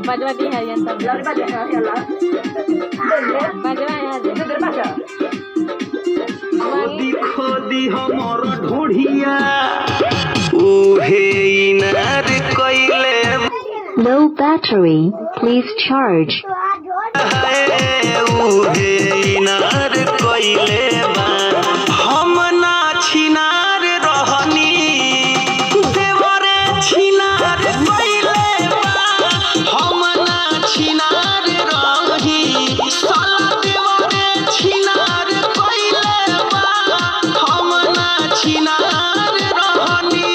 Bajwa di harian tam. Lalu baca harian lah. Bajwa ya aja. Bener baca. खोदी खोदी हमर ढोढ़िया उहे इनार कइले Low battery. Please charge. उहे इनार कइले बा हम ना छिनार रहनी देवरे छिनार कइले बा हम ना छिनार रही साला देवरे छिनार कइले बा हम ना छिनार रहनी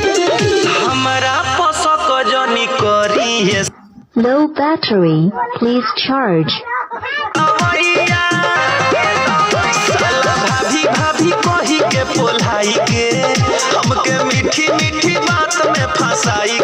हमरा पसक जनी करी है Low battery. Please charge. अवैया साला भाभी भाभी कही के पोलाई के हमके मीठी मीठी बात में फंसाई